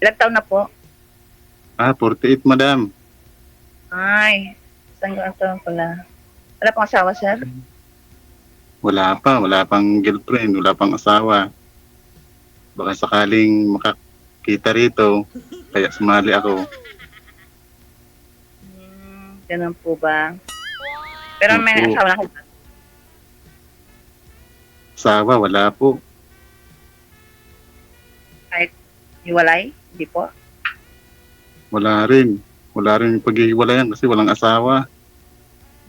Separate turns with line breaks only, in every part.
Ilang taon na po?
48, madam.
Ay, isang taon pala. Wala pang asawa, sir?
Wala pang girlfriend, wala pang asawa. Baka sakaling makakita rito, kaya sumali ako.
Ganun po ba? Pero may
Opo.
asawa na kayo.
Asawa, wala po.
Kahit hiwalay? Hindi po.
Wala rin. Wala rin yung paghihiwalayan kasi walang asawa.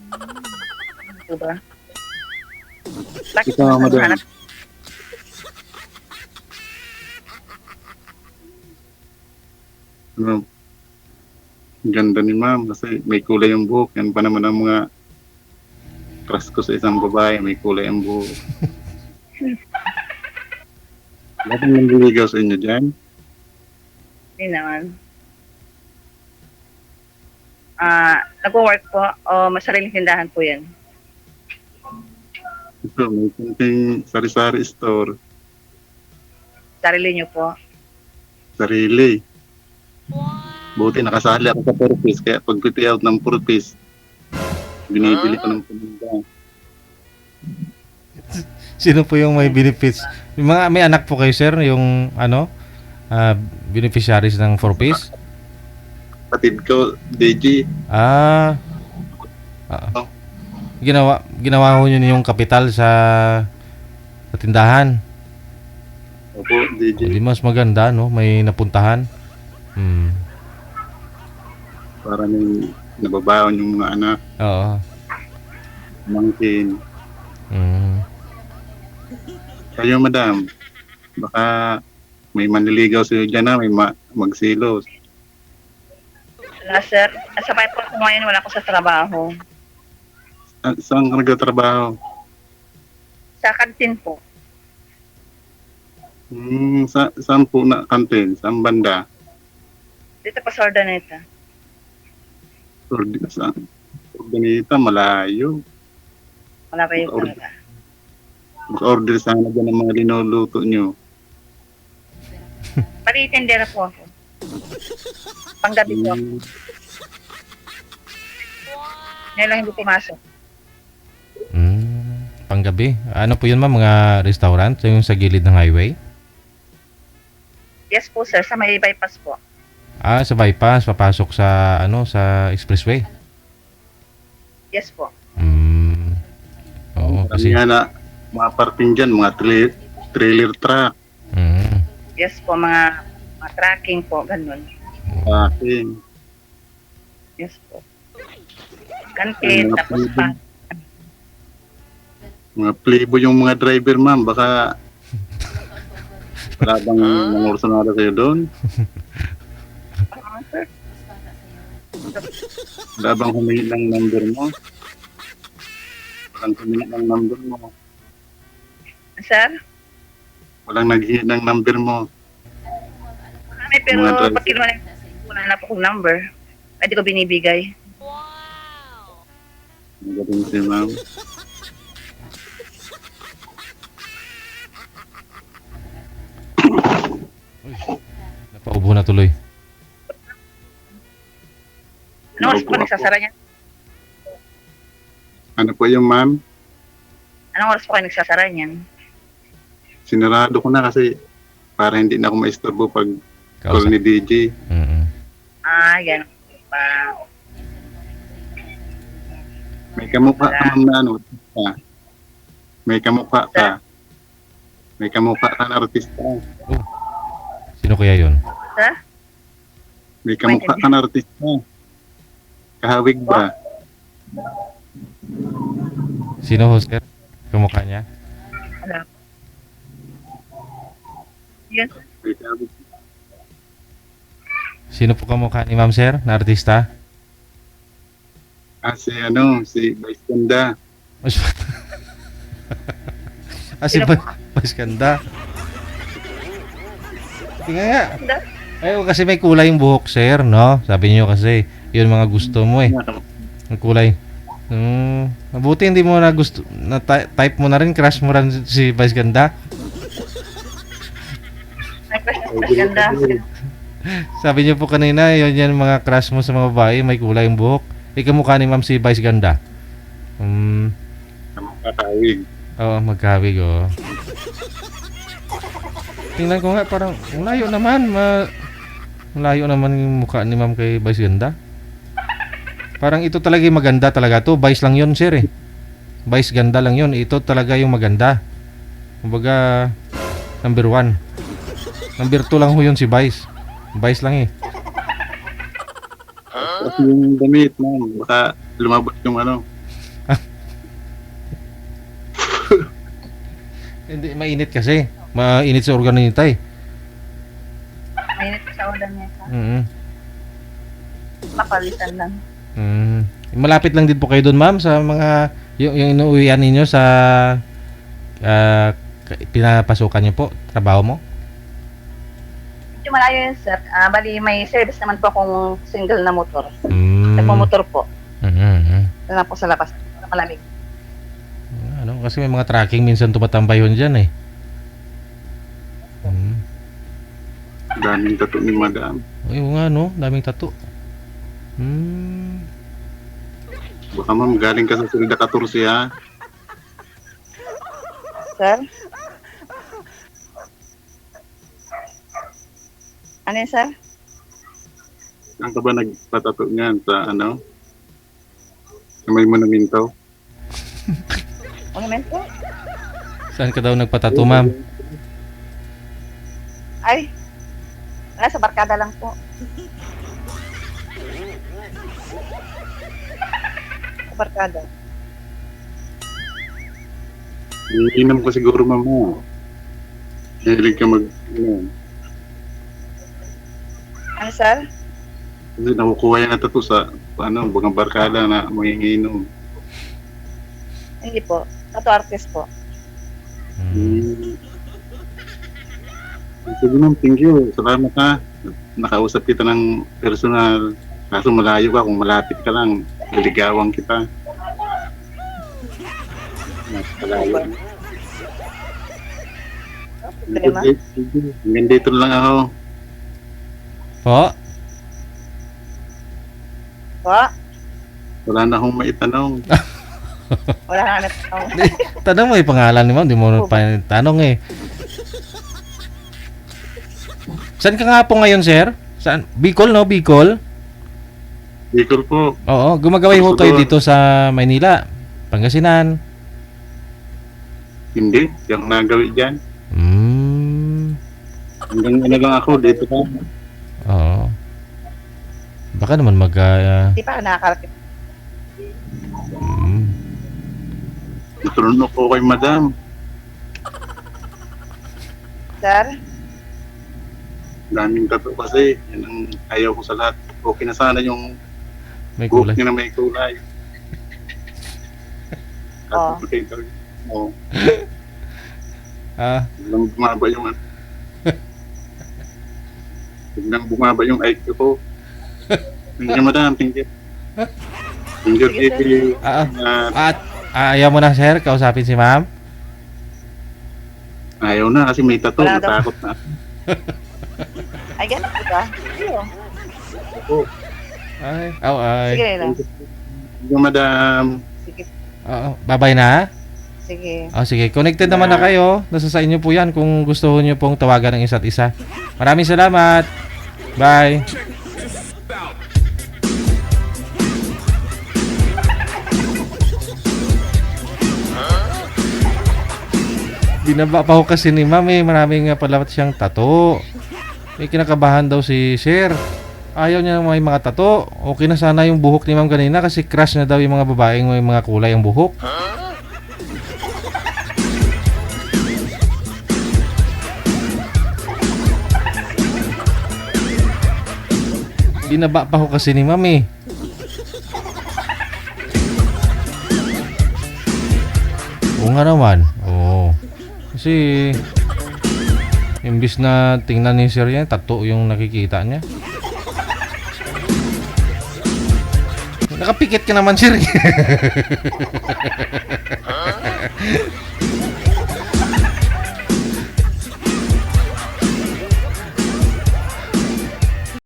Ano po ba? Bakit
Ikaw,
mo
madam.
hanap?
Ano, ang ganda ni ma'am kasi may kulay yung buhok. Yan pa naman ang mga crush ko sa isang babae. May kulay ang buhok. Wala bang nanliligaw sa inyo dyan?
Hindi naman. Nag-work po o may sariling tindahan po yan?
Ito, may kunting sari-sari store.
Sarili niyo po?
Sarili. Buti nakasali ako sa 4-piece. Kaya pag piti out ng 4-piece, binibili ko ng paninda.
Sino po yung may benefits? Yung mga may anak po kayo, sir, yung beneficiaries ng 4-piece?
Patid ko, DG.
Ah. Ginawa ho yun yung kapital sa tindahan.
Opo, DG.
Hindi mas maganda, no? May napuntahan.
Para may nababaon yung mga anak,
Oo.
mangkin. Kayo, madam, baka may manliligaw sa'yo dyan na, may magsilos.
Wala, sir. Sabay po ako ngayon, wala ko sa trabaho.
Saan ka nagtatrabaho?
Sa kantin po.
Saan po na kantin? Saan banda?
Dito pa sa Ordaneta.
Saan? Ganita, malayo.
Wala pa yung talaga.
Mag-order sana dyan ng mga linuluto nyo.
Paritindera po ako. Panggabi po ako. Ngayon lang hindi pumasok.
Panggabi. Ano po yun, ma'am? Mga restaurant? Yung sa gilid ng highway?
Yes po, sir. Sa may bypass po.
Sa bypass. Papasok sa, sa expressway.
Yes po.
Oo,
Kasi
kasi...
nga na, mga parting dyan, mga trailer truck.
Yes po, mga tracking po, ganun.
Aking.
Yes po. Kantin, tapos pa.
Mga playboy yung mga driver, ma'am. Baka wala bang nangursunada sa'yo doon?
Sir.
Wala bang humingi ng number mo? Walang humingi ng number mo.
Sir?
Walang naghihingi ng number mo.
May pero
Mga driver.
pag kinuha na po kong number, pwede ko binibigay.
Ang galing si ma'am.
Napaubo na tuloy.
Ano oras po nagsasara niyan?
Ano po yung ma'am?
Anong oras po kayo nagsasara niyan?
Sinarado ko na kasi para hindi na ako maistorbo pag call
Kausap.
ni DJ.
Yan pa.
May kamukha ka ma'am na ano. May kamukha ka. May kamukha ka na artista.
Sino kaya yun?
Sir?
May kamukha ka na artista. Kahawig ba?
Sino ho, sir? Kamukha niya?
Wala. Yes.
May kahawig.
Sino po kamukha ni ma'am, sir? Na artista?
Si Vice Ganda.
Si Vice Ganda. Tingnan nga. Ayun, kasi may kulay yung buhok, sir, no? Sabi niyo kasi, yun mga gusto mo eh. Ang kulay. Mabuti hindi mo na gusto, na type mo na rin, crush mo rin si Vice Ganda.
May question. Ganda.
Sabi niyo po kanina, yun yan mga crush mo sa mga babae, may kulay yung buhok. Ikamukha ni ma'am si Vice ganda.
Kakawig.
Oo, magkawig, oh. Tingnan ko nga, parang malayo naman. Malayo naman yung mukha ni ma'am kay Vice ganda. Parang ito talaga yung maganda talaga to. Vice lang yun, sir, eh. Vice ganda lang yun. Ito talaga yung maganda. Kumbaga, number 1. Number 2 lang ho yun si Vice. Vice lang, eh.
Kasi yung damit, ma'am, baka lumabot yung ano.
Hindi, mainit kasi. Mainit sa organ nito, eh.
Mainit sa ulan niya. Mapalitan lang.
Malapit lang din po kayo doon, ma'am, sa mga yung inuuwian ninyo sa pinapasukan niyo po, trabaho mo?
Medyo malayo yun, sir. Bali, may service naman po akong single na motor.
Mm.
Nagmamotor po.
Mm-hmm.
Wala po sa labas. Malamig.
Ano, kasi may mga tracking minsan tumatambay yun dyan, eh.
Daming tattoo ni madam.
Ay, oo nga, no? Daming tattoo.
Baka ma'am, galing ka sa Silda 14, ha?
Sir? Ano yun, sir?
Saan ka ba nagpatato niyan? Sa ano? Sa may monuminto?
Monumento?
Saan ka daw nagpatato, ma'am?
Ay, sa barkada lang po. Sa barkada.
Iinom ko siguro, mama. Hilig ka
Ano, sir?
Kasi nakukuha yan na tattoo sa ano, mga barkada na manginginom.
Hindi po. Tattoo artist po.
Sige ma'am, thank you. Salamat, ha. Nakausap kita ng personal. Kaso malayo ka, kung malapit ka lang, liligawan kita. Malayo.
Problema?
Hanggang dito lang ako.
Po?
Po?
Wala na akong maitanong.
Wala na natin.
Tanong mo yung pangalan ni ma'am, di mo pa tanong, eh. Saan ka nga po ngayon, sir? Saan? Bicol, no? Bicol?
Bicol po.
Oo, gumagaway ho kayo dito sa Maynila, Pangasinan.
Hindi, yung nagawi dyan. Hanggang ano lang ako, dito ka.
Oo. Baka naman
Hindi pa nakakalapit.
Natulunok ko kay madam.
Sir?
Daming tattoo kasi. Yan ang ayaw ko sa lahat. Okay na sana yung
may
buhok
kulay.
niya na may kulay.
Oo.
Oo. Biglang bumaba yung ano. Biglang bumaba yung IQ ko. Thank you, madam. Thank you. Thank you,
Sige,
thank you.
At ayaw mo na, sir, kausapin si ma'am?
Ayaw na kasi may tattoo.
Wala daw.
Natakot na.
Ay, ganun po ba? Iyo.
Oo.
Ay. Ay.
Sige lang.
Thank you, madam.
Sige.
Oo, bye-bye na.
Sige.
Sige, connected naman na kayo. Nasa sa inyo po yan kung gusto niyo pong tawagan ng isa't isa. Maraming salamat. Bye. Binaba pa ho kasi ni ma'am, eh. Maraming nga pala siyang tato. May kinakabahan daw si sir. Ayaw niya may mga tato. Okay na sana yung buhok ni ma'am kanina kasi crush na daw yung mga babaeng may mga kulay ang buhok. Binaba pa ho kasi ni ma'am, eh. Oo nga naman. Oo. Kasi imbis na tingnan ni sir yan, tattoo yung nakikita niya. Nakapikit ka naman, sir.